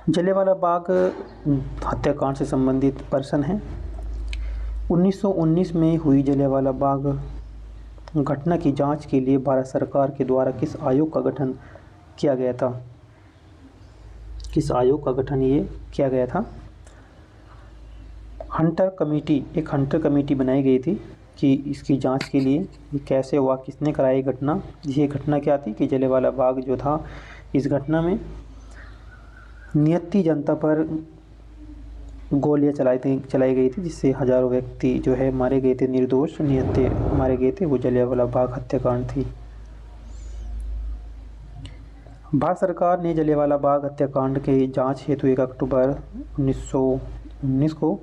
जलियांवाला बाग हत्याकांड से संबंधित प्रश्न है। 1919 में हुई जलियांवाला बाग घटना की जांच के लिए भारत सरकार के द्वारा किस आयोग का गठन किया गया था? किस आयोग का गठन ये किया गया था? हंटर कमेटी, एक हंटर कमेटी बनाई गई थी कि इसकी जांच के लिए ये कैसे हुआ, किसने कराई घटना। ये घटना क्या थी कि जलियांवाला बाग जो था, इस घटना में नियति जनता पर गोलियां चलाई गई थी, जिससे हजारों व्यक्ति जो है मारे गए थे, निर्दोष निहत्थे मारे गए थे। वो जलियांवाला बाग हत्याकांड थी। भारत सरकार ने जलियांवाला बाग हत्याकांड के जांच हेतु 1 अक्टूबर 1919 को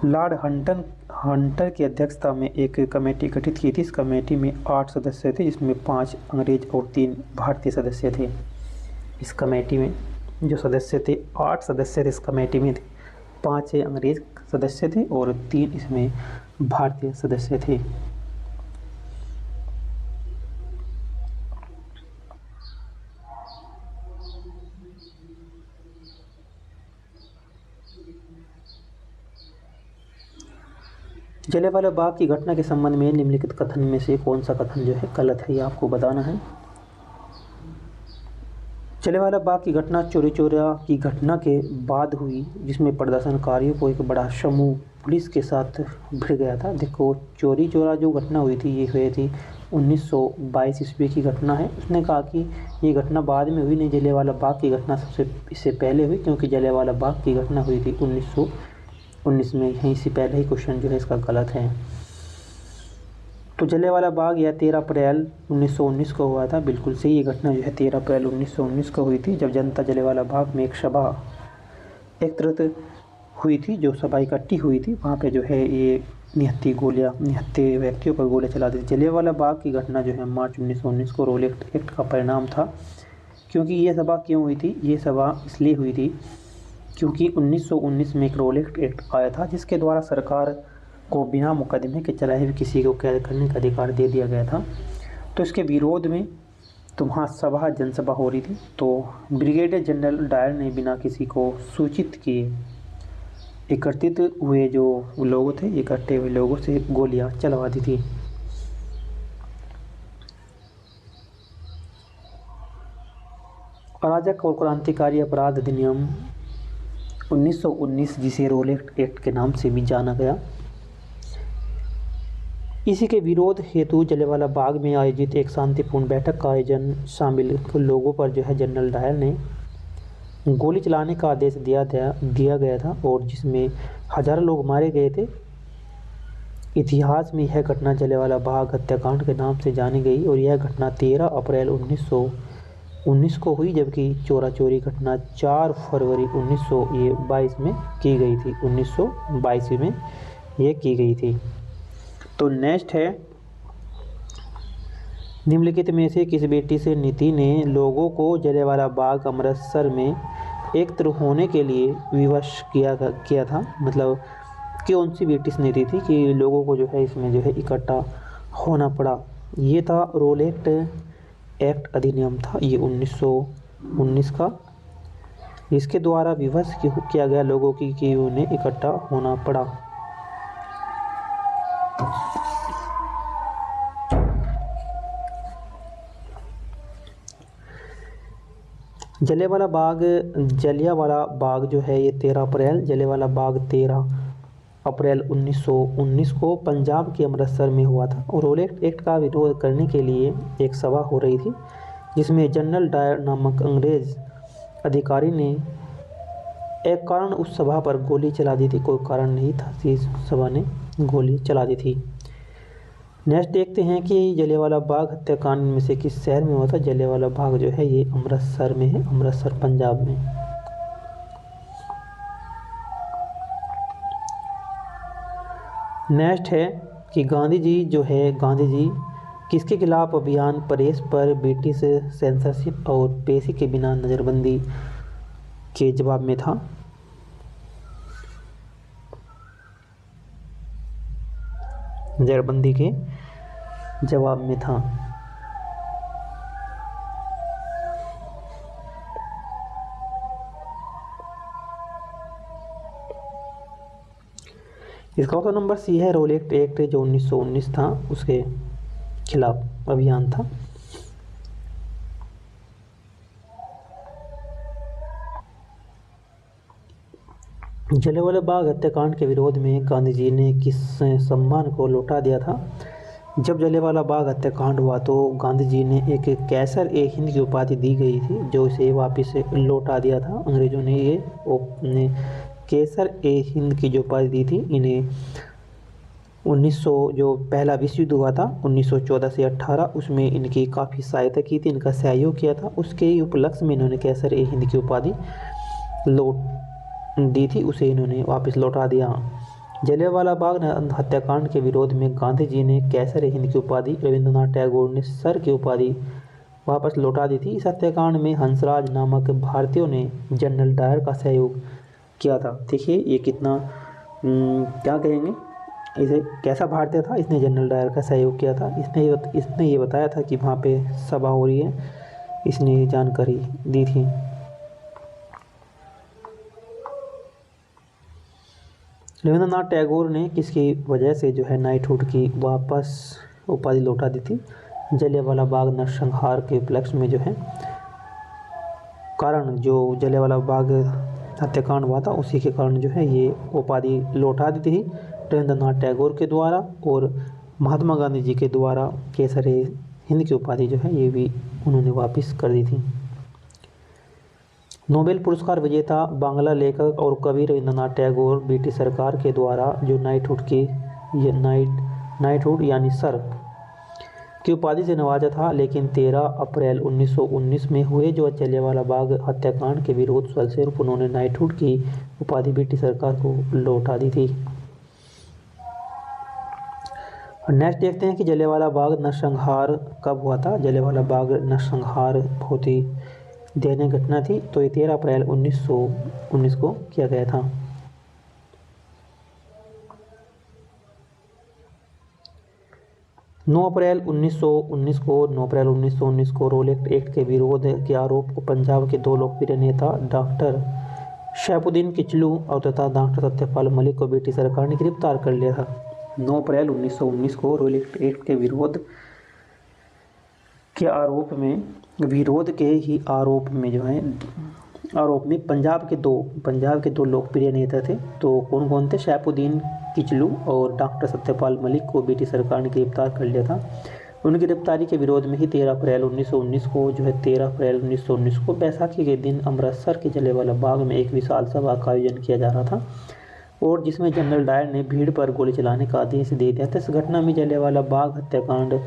लॉर्ड हंटर की अध्यक्षता में एक कमेटी गठित की थी। इस कमेटी में 8 सदस्य थे, जिसमें 5 अंग्रेज और 3 भारतीय सदस्य थे। इस कमेटी में जो सदस्य थे, 8 सदस्य थे इस कमेटी में थे, 5 अंग्रेज सदस्य थे और 3 इसमें भारतीय सदस्य थे। जलियांवाला बाग की घटना के संबंध में निम्नलिखित कथन में से कौन सा कथन जो है गलत है, ये आपको बताना है। जलियांवाला बाग की घटना चोरी चोरा की घटना के बाद हुई, जिसमें प्रदर्शनकारियों को एक बड़ा समूह पुलिस के साथ भिड़ गया था। देखो, चोरी चोरा जो घटना हुई थी, ये हुई थी 1922 ईस्वी की घटना है। उसने कहा कि ये घटना बाद में हुई, नहीं, जलियांवाला बाग की घटना इससे पहले हुई, क्योंकि जलियांवाला बाग की घटना हुई थी 1919 में। यहीं से पहले ही क्वेश्चन जो है इसका गलत है। तो जलियांवाला बाग यह 13 अप्रैल 1919 को हुआ था। बिल्कुल सही, ये घटना जो है 13 अप्रैल 1919 को हुई थी, जब जनता जलियांवाला बाग में एक सभा एकत्रित हुई थी। जो सभा इकट्ठी हुई थी, वहाँ पे जो है ये निहत्थे व्यक्तियों पर गोलियां चला दी। जलियांवाला बाग की घटना जो है मार्च 1919 को रोलेट एक्ट का परिणाम था। क्योंकि ये सभा क्यों हुई थी? ये सभा इसलिए हुई थी क्योंकि 1919 में एक रोलेट एक्ट आया था, जिसके द्वारा सरकार को बिना मुकदमे के चलाए हुए किसी को कैद करने का अधिकार दे दिया गया था। तो इसके विरोध में तो वहाँ जनसभा हो रही थी। तो ब्रिगेडियर जनरल डायर ने बिना किसी को सूचित किए एकत्रित हुए जो लोग थे, इकट्ठे हुए लोगों से गोलियां चलवा दी थी। अराजक और क्रांतिकारी अपराध अधिनियम 1919, जिसे रोलेट एक्ट के नाम से भी जाना गया, इसी के विरोध हेतु जलियांवाला बाग में आयोजित एक शांतिपूर्ण बैठक का आयोजन शामिल लोगों पर जो है जनरल डायर ने गोली चलाने का आदेश दिया गया था, और जिसमें हजारों लोग मारे गए थे। इतिहास में यह घटना जलियांवाला बाग हत्याकांड के नाम से जानी गई, और यह घटना 13 अप्रैल 1919 को हुई, जबकि चोरा चोरी घटना 4 फरवरी 1922 में की गई थी। 1922 में ये की गई थी। तो नेक्स्ट है, निम्नलिखित में से किस ब्रिटिश नीति ने लोगों को जलियांवाला बाग अमृतसर में एकत्र होने के लिए विवश किया था? मतलब कौन सी ब्रिटिश नीति थी कि लोगों को जो है इसमें जो है इकट्ठा होना पड़ा? ये था रोलेट एक्ट अधिनियम था, ये 1919 का, इसके द्वारा विवश किया गया लोगों की कि उन्हें इकट्ठा होना पड़ा। जलियांवाला बाग जो है ये 13 अप्रैल, जलियांवाला बाग 13 अप्रैल 1919 को पंजाब के अमृतसर में हुआ था, और रोलेट एक्ट का विरोध करने के लिए एक सभा हो रही थी, जिसमें जनरल डायर नामक अंग्रेज अधिकारी ने एक कारण उस सभा पर गोली चला दी थी। कोई कारण नहीं था, इस सभा ने गोली चला दी थी। नेक्स्ट देखते हैं कि जलियांवाला बाग हत्याकांड में से किस शहर में हुआ था? जलियांवाला बाग जो है ये अमृतसर में है, अमृतसर पंजाब में। नेक्स्ट है कि गांधी जी किसके खिलाफ अभियान प्रेस पर ब्रिटिश सेंसरशिप और पेशी के बिना नज़रबंदी के जवाब में था? नज़रबंदी के जवाब में था। इसका ऑप्शन नंबर सी है, रोलेट एक्ट जो 1919 था उसके खिलाफ अभियान था। जलियांवाला बाग हत्याकांड के विरोध में गांधी जी ने किस सम्मान को लौटा दिया था? जब जलियांवाला बाग हत्याकांड हुआ तो गांधी जी ने एक कैसर ए हिंद की उपाधि दी गई थी, जो इसे वापस लौटा दिया था। अंग्रेजों ने ये कैसर ए हिंद की जो उपाधि दी थी इन्हें 1900 जो पहला विश्व युद्ध हुआ था 1914 से 18, उसमें इनकी काफ़ी सहायता की थी, इनका सहयोग किया था। उसके उपलक्ष्य में इन्होंने कैसर ए हिंद की उपाधि लौट दी थी, उसे इन्होंने वापस लौटा दिया। जलियांवाला बाग हत्याकांड के विरोध में गांधी जी ने कैसर ए हिंद की उपाधि, रविंद्रनाथ टैगोर ने सर की उपाधि वापस लौटा दी थी। इस हत्याकांड में हंसराज नामक भारतीयों ने जनरल डायर का सहयोग किया था। देखिए ये कितना क्या कहेंगे, इसे कैसा भारतीय था, इसने जनरल डायर का सहयोग किया था। इसने ये बताया था कि वहाँ पे सभा हो रही है, इसने ये जानकारी दी थी। रविंद्रनाथ टैगोर ने किसकी वजह से जो है नाइटहुड की वापस उपाधि लौटा दी थी? जलियांवाला बाग नरसंहार के उपलक्ष्य में जो है कारण, जो जलियांवाला बाग हत्याकांड हुआ था उसी के कारण जो है ये उपाधि लौटा दी थी रविंद्रनाथ टैगोर के द्वारा, और महात्मा गांधी जी के द्वारा कैसर ए हिंद की उपाधि जो है ये भी उन्होंने वापस कर दी थी। नोबेल पुरस्कार विजेता बांग्ला लेखक और कवि रविंद्रनाथ टैगोर ब्रिटिश सरकार के द्वारा जो नाइटहुड यानी सर की उपाधि से नवाजा था, लेकिन 13 अप्रैल 1919 में हुए जो जलियांवाला बाग हत्याकांड के विरोध फलस्वरूप उन्होंने नाइटहुड की उपाधि ब्रिटिश सरकार को लौटा दी थी। नेक्स्ट देखते हैं कि जलियांवाला बाग नरसंहार कब हुआ था। जलियांवाला बाग नरसंहार बहुत ही दयनीय घटना थी, तो ये 13 अप्रैल 1919 को किया गया था। नौ अप्रैल 1919 को रोलेट एक्ट के विरोध के आरोप को पंजाब के दो लोकप्रिय नेता डॉक्टर शैफुद्दीन किचलू और तथा डॉक्टर सत्यपाल मलिक को ब्रिटिश सरकार ने गिरफ्तार कर लिया था। 9 अप्रैल 1919 को रोलेट एक्ट के विरोध के ही आरोप में पंजाब के दो लोकप्रिय नेता थे। तो कौन कौन थे? शैफुद्दीन किचलू और डॉक्टर सत्यपाल मलिक को ब्रिटिश सरकार ने गिरफ्तार कर लिया था। उनकी गिरफ्तारी के विरोध में ही 13 अप्रैल 1919 को बैसाखी के दिन अमृतसर के जलियांवाला बाग में एक विशाल सभा का आयोजन किया जा रहा था, और जिसमें जनरल डायर ने भीड़ पर गोली चलाने का आदेश दे दिया था। इस घटना में जलियांवाला बाग हत्याकांड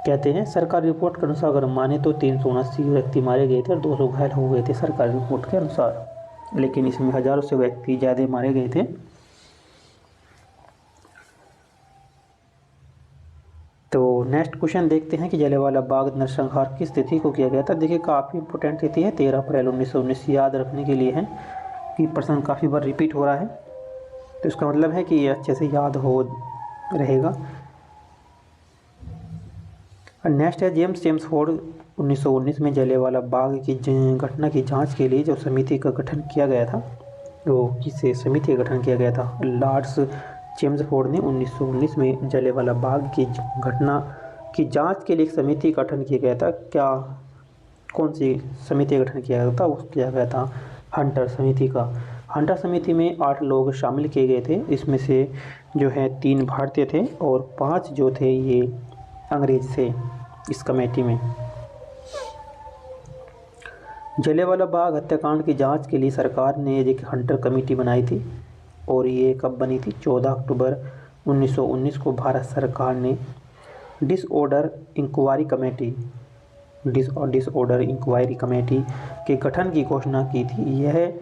कहते हैं। सरकारी रिपोर्ट के अनुसार अगर माने तो 379 व्यक्ति मारे गए थे और 200 घायल हो गए थे सरकारी रिपोर्ट के अनुसार, लेकिन इसमें हजारों से व्यक्ति ज़्यादा मारे गए थे। तो नेक्स्ट क्वेश्चन देखते हैं कि जलियांवाला बाग नरसंहार किस तिथि को किया गया था। देखिए काफ़ी इंपॉर्टेंट तिथि है, 13 अप्रैल 1919 याद रखने के लिए है कि प्रश्न काफ़ी बार रिपीट हो रहा है, तो इसका मतलब है कि ये अच्छे से याद हो रहेगा। नेक्स्ट है जेम्स चेम्सफोर्ड 1919 में जलियांवाला बाग की घटना की जांच के लिए जो समिति का गठन किया गया था, वो किससे समिति का गठन किया गया था? लॉर्ड्स चेम्सफोर्ड ने 1919 में जलियांवाला बाग की घटना की जांच के लिए एक समिति का गठन किया गया था। कौन सी समिति का गठन किया गया था? वो किया गया था हंटर समिति का। हंटर समिति में 8 लोग शामिल किए गए थे, इसमें से जो है 3 भारतीय थे और 5 जो थे ये अंग्रेज थे इस कमेटी में। जलियांवाला बाग हत्याकांड की जांच के लिए सरकार ने एक हंटर कमेटी बनाई थी, और ये कब बनी थी? 14 अक्टूबर 1919 को भारत सरकार ने डिसऑर्डर इंक्वायरी कमेटी के गठन की घोषणा की थी। यह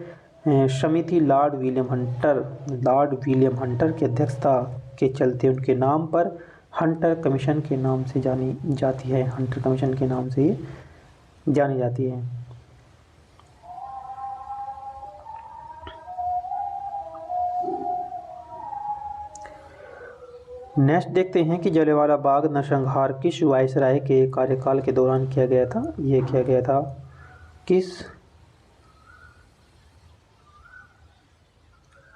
समिति लॉर्ड विलियम हंटर की अध्यक्षता के चलते उनके नाम पर हंटर कमीशन के नाम से जानी जाती है। हंटर कमीशन के नाम से ये जानी जाती है। नेक्स्ट देखते हैं कि जलियांवाला बाग नरसंहार किस वायसराय के कार्यकाल के दौरान किया गया था। ये किया गया था किस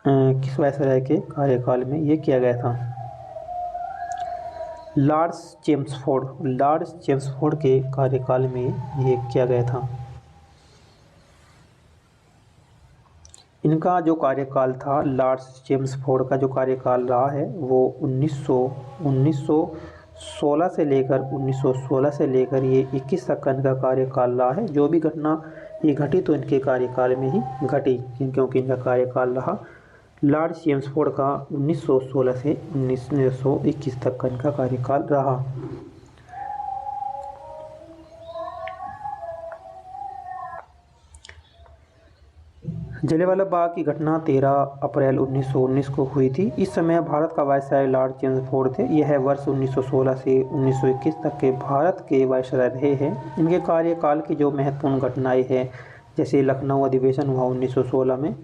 किस वायसराय के कार्यकाल में ये किया गया था? लॉर्ड चेम्सफोर्ड के कार्यकाल में ये किया गया था। इनका जो कार्यकाल था, लॉर्ड चेम्सफोर्ड का जो कार्यकाल रहा है वो 1916 से लेकर ये 21 तक का इनका कार्यकाल रहा है। जो भी घटना ये घटी तो इनके कार्यकाल में ही घटी, क्योंकि इनका कार्यकाल रहा लॉर्ड चेम्सफोर्ड का 1916 से 1921 तक का इनका कार्यकाल रहा। जलियांवाला बाग की घटना 13 अप्रैल 1919 को हुई थी। इस समय भारत का वायसराय लॉर्ड चेम्सफोर्ड थे। यह वर्ष 1916 से 1921 तक के भारत के वायसराय रहे हैं। इनके कार्यकाल की जो महत्वपूर्ण घटनाएं हैं, जैसे लखनऊ अधिवेशन हुआ 1916 में,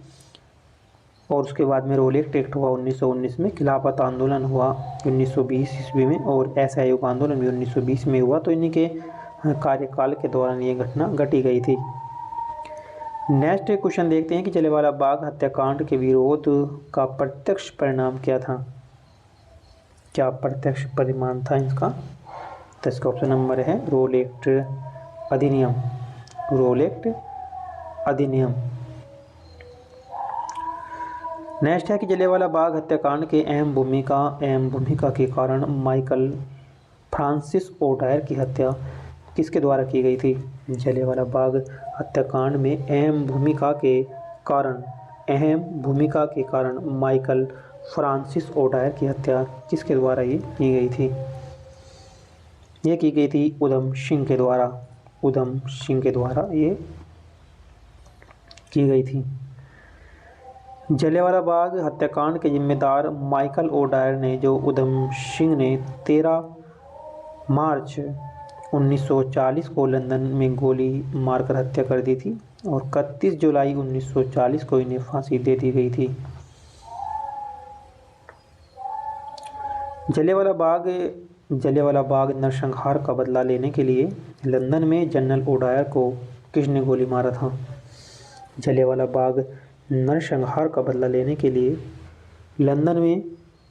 और उसके बाद में रोलेक्ट एक्ट हुआ 1919 में, खिलाफत आंदोलन हुआ 1920 ईस्वी में, और असहयोग आंदोलन भी 1920 में हुआ। तो इनके कार्यकाल के दौरान ये घटना घटी गई थी। नेक्स्ट क्वेश्चन देखते हैं कि जलियांवाला बाग हत्याकांड के विरोध का प्रत्यक्ष परिणाम क्या था? क्या प्रत्यक्ष परिणाम था इसका? तो इसका ऑप्शन नंबर है रोलेक्ट अधिनियम। नेक्स्ट है कि जलियांवाला बाग हत्याकांड के अहम भूमिका के कारण माइकल फ्रांसिस ओडायर की हत्या किसके द्वारा की गई थी? जलियांवाला बाग हत्याकांड में अहम भूमिका के कारण माइकल फ्रांसिस ओडायर की हत्या किसके द्वारा ये की गई थी? ये की गई थी उधम सिंह के द्वारा ये की गई थी। जलियांवाला बाग हत्याकांड के जिम्मेदार माइकल ओडायर ने, जो उधम सिंह ने 13 मार्च 1940 को लंदन में गोली मारकर हत्या कर दी थी, और 31 जुलाई 1940 को इन्हें फांसी दे दी गई थी। जलियांवाला बाग नरसंहार का बदला लेने के लिए लंदन में जनरल ओडायर को किसने गोली मारा था? जलियांवाला बाग नरसंहार का बदला लेने के लिए लंदन में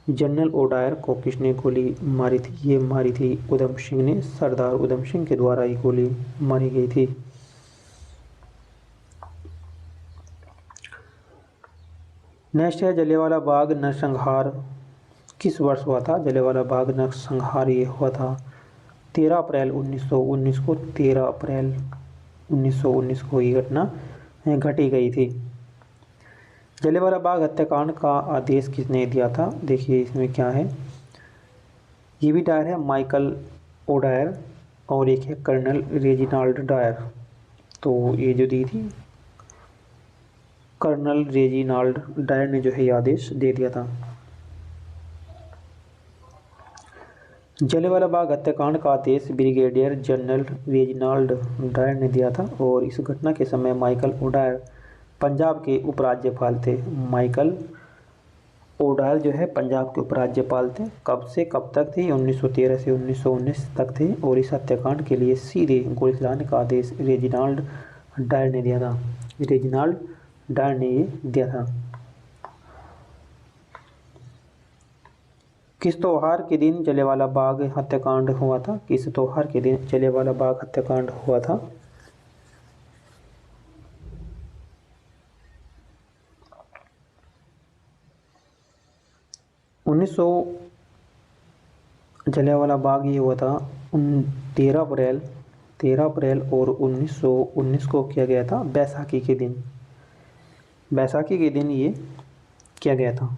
जनरल ओडायर को किसने गोली मारी थी? ये मारी थी उधम सिंह ने। सरदार उधम सिंह के द्वारा ये गोली मारी गई थी। नेक्स्ट है जलियांवाला बाग नरसंहार किस वर्ष हुआ था? जलियांवाला बाग नरसंहार ये हुआ था 13 अप्रैल 1919 को। 13 अप्रैल 1919 को ये घटना घटी गई थी। जलियांवाला बाग हत्याकांड का आदेश किसने दिया था? देखिए इसमें क्या है, ये भी डायर है माइकल ओडायर, और एक है कर्नल रेजिनाल्ड डायर। तो ये जो दी थी कर्नल रेजिनाल्ड डायर ने जो है ये आदेश दे दिया था। जलियांवाला बाग हत्याकांड का आदेश ब्रिगेडियर जनरल रेजिनाल्ड डायर ने दिया था, और इस घटना के समय माइकल ओडायर पंजाब के उपराज्यपाल थे। माइकल ओडायर जो है पंजाब के उपराज्यपाल थे। कब से कब तक थे? 1913 से 1919 तक थे, और इस हत्याकांड के लिए सीधे गोली चलाने का आदेश रेजिनाल्ड डायर ने दिया था। किस त्योहार के दिन जलियांवाला बाग हत्याकांड हुआ था? किस त्योहार के दिन जलियांवाला बाग हत्याकांड हुआ था? जलियांवाला बाग ये हुआ था 13 अप्रैल और 1919 को किया गया था, बैसाखी के दिन ये किया गया था।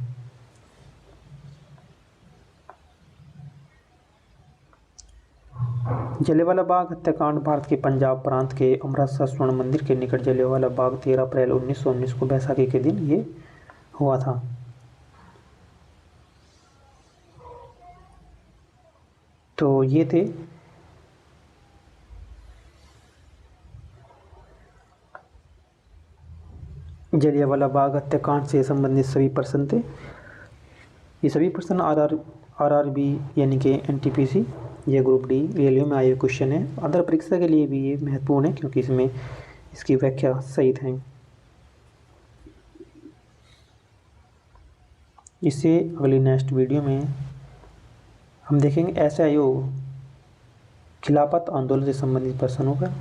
जलियांवाला बाग हत्याकांड भारत के पंजाब प्रांत के अमृतसर स्वर्ण मंदिर के निकट जलियांवाला बाग 13 अप्रैल 1919 को बैसाखी के दिन ये हुआ था। तो ये थे जलियांवाला बाग हत्याकांड से संबंधित सभी प्रश्न थे। ये सभी प्रश्न आरआरबी यानी कि एनटीपीसी या ग्रुप डी रेलवे में आए क्वेश्चन है। अदर परीक्षा के लिए भी ये महत्वपूर्ण है, क्योंकि इसमें इसकी व्याख्या सहित है। इससे अगली नेक्स्ट वीडियो में हम देखेंगे SIO खिलाफत आंदोलन से संबंधित प्रश्नों का।